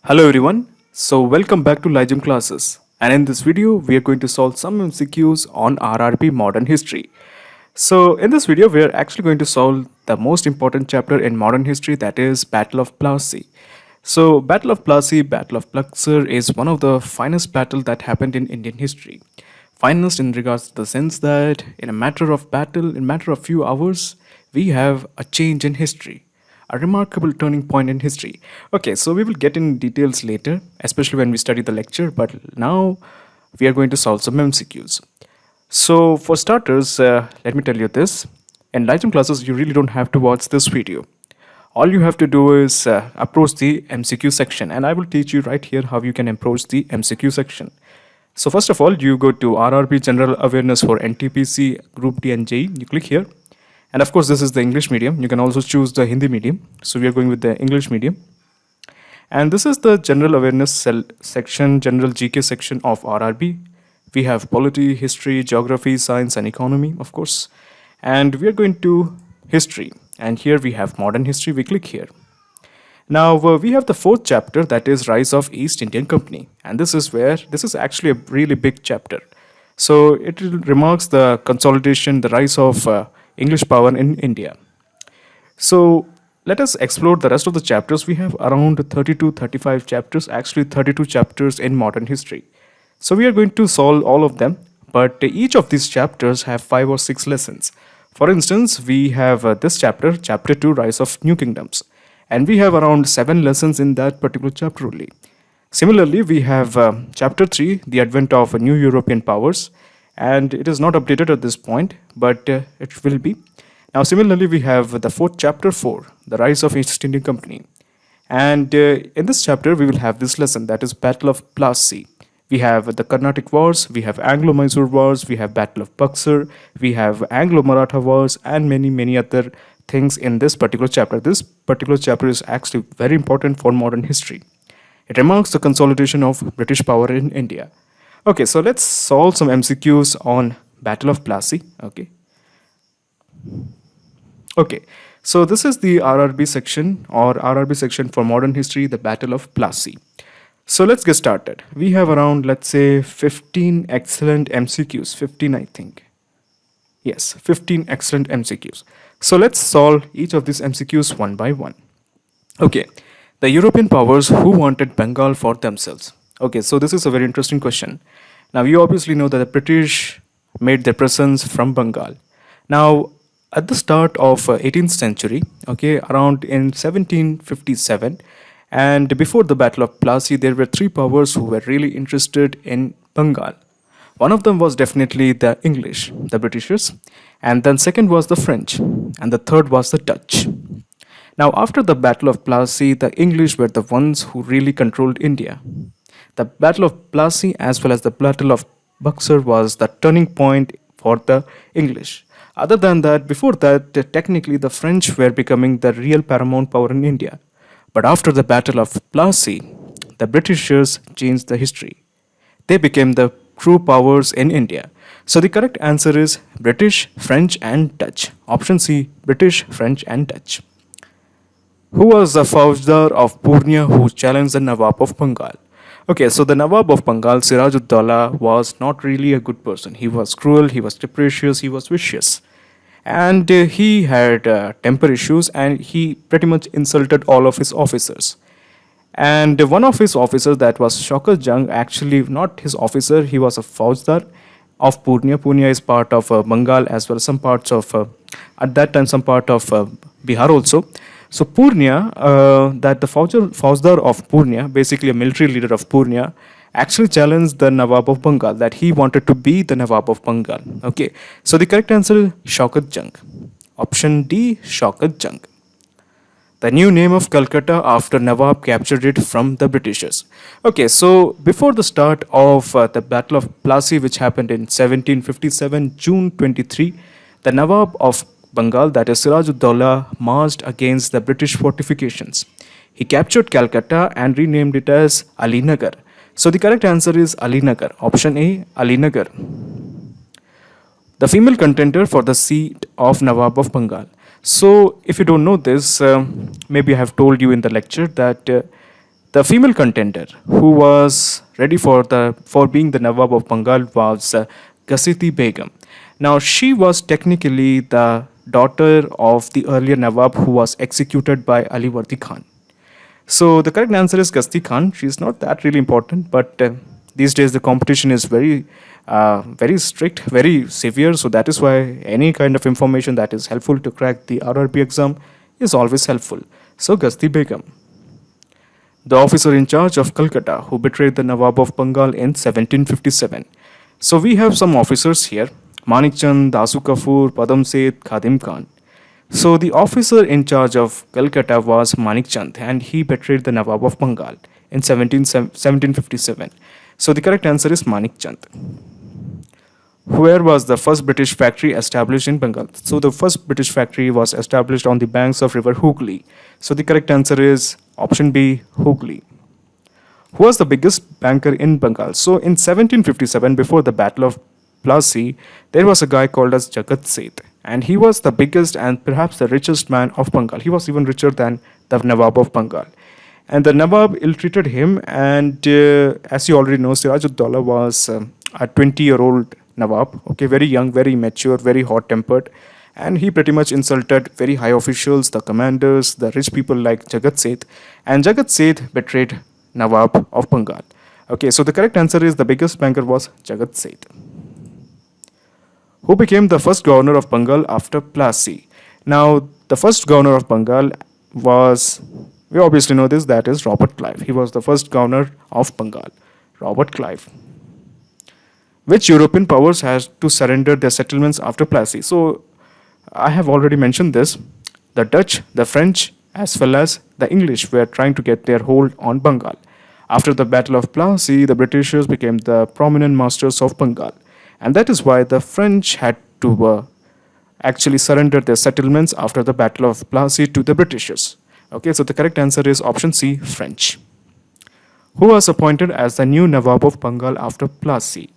Hello everyone. So welcome back to Ligem classes. And in this video, we are going to solve some MCQs on RRB modern history. So in this video, we are actually going to solve the most important chapter in modern history, that is Battle of Plassey. So Battle of Plassey, Battle of Buxar is one of the finest battle that happened in Indian history. Finest in regards to the sense that in a matter of battle, in a matter of few hours, we have a change in history, a remarkable turning point in history. Okay, so we will get in details later, especially when we study the lecture, but now we are going to solve some MCQs. So, for starters, let me tell you this. In Lightroom classes, you really don't have to watch this video. All you have to do is approach the MCQ section, and I will teach you right here how you can approach the MCQ section. So, first of all, you go to RRB General Awareness for NTPC Group D and JEE. You click here, and of course, this is the English medium. You can also choose the Hindi medium. So, we are going with the English medium. And this is the General Awareness section, General GK section of RRB. We have polity, history, geography, science, and economy, of course. And we are going to history. And here we have modern history. We click here. Now we have the fourth chapter, that is Rise of East Indian Company. And this is actually a really big chapter. So it remarks the consolidation, the rise of English power in India. So let us explore the rest of the chapters. We have around 30 to 35 chapters, actually 32 chapters in modern history. So we are going to solve all of them, but each of these chapters have 5 or 6 lessons. For instance, we have this chapter, chapter 2, Rise of New Kingdoms, and we have around 7 lessons in that particular chapter only. Similarly, we have chapter 3, The Advent of New European Powers, and it is not updated at this point, but it will be. Now, similarly, we have the fourth chapter 4, The Rise of East Indian Company. And in this chapter, we will have this lesson, that is Battle of Plassey. We have the Carnatic Wars, we have Anglo-Mysore Wars, we have Battle of Buxar, we have Anglo-Maratha Wars, and many other things in this particular chapter. This particular chapter is actually very important for modern history. It remarks the consolidation of British power in India. Okay, so let's solve some MCQs on Battle of Plassey. Okay, so this is the RRB section, or RRB section for modern history, the Battle of Plassey. So let's get started. We have around, let's say, 15 excellent MCQs. 15, I think. Yes, 15 excellent MCQs. So let's solve each of these MCQs one by one. Okay, the European powers who wanted Bengal for themselves. Okay, so this is a very interesting question. Now, you obviously know that the British made their presence from Bengal. Now, at the start of 18th century, okay, around in 1757, and before the Battle of Plassey, there were 3 powers who were really interested in Bengal. One of them was definitely the English, the Britishers, and then second was the French, and the third was the Dutch. Now, after the Battle of Plassey, the English were the ones who really controlled India. The Battle of Plassey as well as the Battle of Buxar was the turning point for the English. Other than that, before that, technically the French were becoming the real paramount power in India. But after the Battle of Plassey, the Britishers changed the history. They became the true powers in India. So the correct answer is British, French, and Dutch. Option C, British, French, and Dutch. Who was the Faujdar of Purnia who challenged the Nawab of Bengal? Okay, so the Nawab of Bengal, Siraj-ud-Daulah, was not really a good person. He was cruel, he was capricious, he was vicious. And he had temper issues, and he pretty much insulted all of his officers. And one of his officers, that was Shaukat Jung, actually not his officer, he was a Faujdar of Purnia. Purnia is part of Bengal, as well as some parts of, at that time, some part of Bihar also. So Purnia, that the Faujdar of Purnia, basically a military leader of Purnia, actually challenged the Nawab of Bengal, that he wanted to be the Nawab of Bengal. Okay, so the correct answer is Shaukat Jung. Option D, Shaukat Jung. The new name of Calcutta after Nawab captured it from the Britishers. Okay, so before the start of the Battle of Plassey, which happened in 1757, June 23, the Nawab of Bengal, that is Siraj-ud-Daulah, marched against the British fortifications. He captured Calcutta and renamed it as Alinagar. So the correct answer is Alinagar. Option A, Alinagar. The female contender for the seat of Nawab of Bengal. So if you don't know this, maybe I have told you in the lecture that The female contender who was ready for being the Nawab of Bengal was Gasiti Begum. Now she was technically the daughter of the earlier Nawab who was executed by Ali Wardi Khan. So the correct answer is Gasti Khan. She's not that really important, but these days the competition is very strict, very severe. So that is why any kind of information that is helpful to crack the RRB exam is always helpful. So Gasti Begum, the officer in charge of Calcutta who betrayed the Nawab of Bengal in 1757. So we have some officers here: Manik Chand, Dasu Kafur, Padam Seth, Khadim Khan. So the officer in charge of Calcutta was Manik Chand, and he betrayed the Nawab of Bengal in 1757. So the correct answer is Manik Chand. Where was the first British factory established in Bengal? So the first British factory was established on the banks of river Hooghly. So the correct answer is option B, Hooghly. Who was the biggest banker in Bengal? So in 1757, before the Battle of Plassey, there was a guy called as Jagat Seth, and he was the biggest and perhaps the richest man of Bengal. He was even richer than the Nawab of Bengal. And the Nawab ill-treated him, and as you already know, Siraj-ud-Daulah was a 20-year-old Nawab, okay, very young, very mature, very hot-tempered, and he pretty much insulted very high officials, the commanders, the rich people like Jagat Seth, and Jagat Seth betrayed Nawab of Bengal. Okay, so the correct answer is the biggest banker was Jagat Seth. Who became the first governor of Bengal after Plassey? Now, the first governor of Bengal was, we obviously know this, that is Robert Clive. He was the first governor of Bengal, Robert Clive. Which European powers had to surrender their settlements after Plassey? So, I have already mentioned this. The Dutch, the French, as well as the English were trying to get their hold on Bengal. After the Battle of Plassey, the Britishers became the prominent masters of Bengal. And that is why the French had to actually surrender their settlements after the Battle of Plassey to the Britishers. Okay, so the correct answer is option C, French. Who was appointed as the new Nawab of Bengal after Plassey?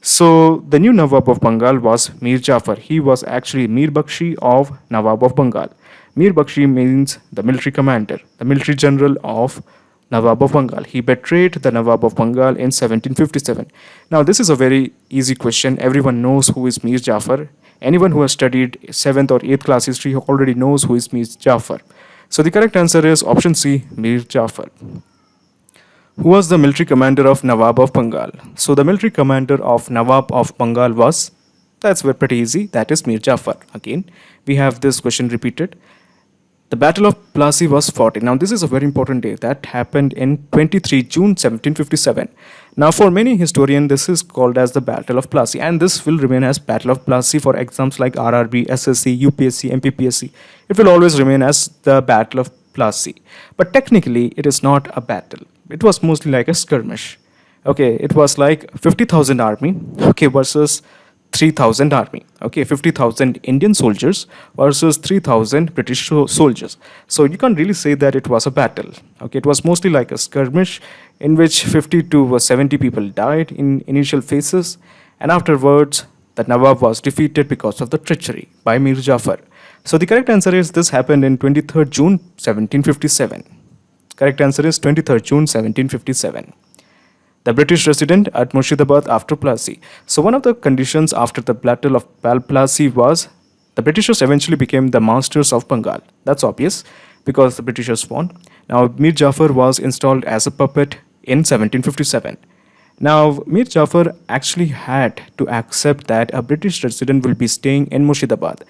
So the new Nawab of Bengal was Mir Jafar. He was actually Mir Bakshi of Nawab of Bengal. Mir Bakshi means the military commander, the military general of Nawab of Bengal. He betrayed the Nawab of Bengal in 1757. Now this is a very easy question. Everyone knows who is Mir Jafar. Anyone who has studied 7th or 8th class history already knows who is Mir Jafar. So the correct answer is option C, Mir Jafar. Who was the military commander of Nawab of Bengal? So the military commander of Nawab of Bengal was, that's pretty easy, that is Mir Jafar. Again, we have this question repeated. The Battle of Plassey was fought in. Now this is a very important day that happened in 23 June 1757. Now for many historians this is called as the Battle of Plassey, and this will remain as Battle of Plassey for exams like RRB, SSC, UPSC, MPPSC. It will always remain as the Battle of Plassey. But technically it is not a battle. It was mostly like a skirmish. Okay, it was like 50,000 army, okay, versus 3,000 army. Okay, 50,000 Indian soldiers versus 3,000 British soldiers. So you can't really say that it was a battle. Okay, it was mostly like a skirmish in which 50 to 70 people died in initial phases, and afterwards the Nawab was defeated because of the treachery by Mir Jafar. So the correct answer is this happened in 23rd June 1757. Correct answer is 23rd June 1757. The British resident at Murshidabad after Plassey. So one of the conditions after the Battle of Plassey was the Britishers eventually became the masters of Bengal. That's obvious because the Britishers won. Now Mir Jafar was installed as a puppet in 1757. Now Mir Jafar actually had to accept that a British resident will be staying in Murshidabad.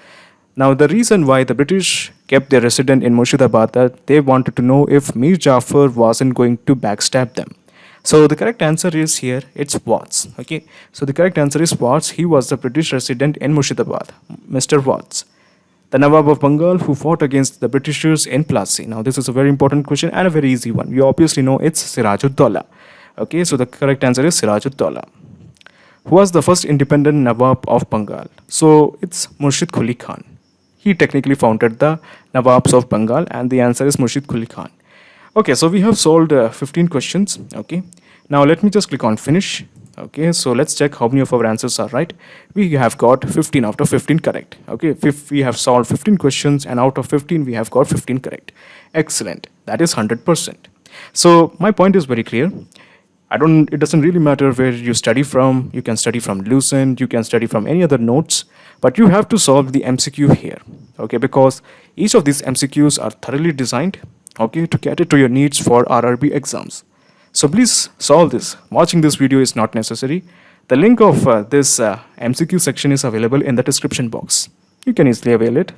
Now the reason why the British kept their resident in Murshidabad, that they wanted to know if Mir Jafar wasn't going to backstab them. So the correct answer is here, it's Watts. Okay, so the correct answer is Watts. He was the British resident in Murshidabad, Mr. Watts. The Nawab of Bengal who fought against the Britishers in Plassey. Now this is a very important question and a very easy one. We obviously know it's Siraj-ud-Daulah. Okay, so the correct answer is Siraj-ud-Daulah. Who was the first independent Nawab of Bengal? So it's Murshid Quli Khan. He technically founded the Nawabs of Bengal, and the answer is Murshid Quli Khan. Okay, so we have solved 15 questions. Okay, now let me just click on finish. Okay, so let's check how many of our answers are right. We have got 15 out of 15 correct. Okay, if we have solved 15 questions and out of 15 we have got 15 correct. Excellent, that is 100%. So my point is very clear. It doesn't really matter where you study from. You can study from Lucent, you can study from any other notes, but you have to solve the MCQ here, okay? Because each of these MCQs are thoroughly designed, okay, to cater to your needs for RRB exams. So please solve this. Watching this video is not necessary. The link of this MCQ section is available in the description box. You can easily avail it.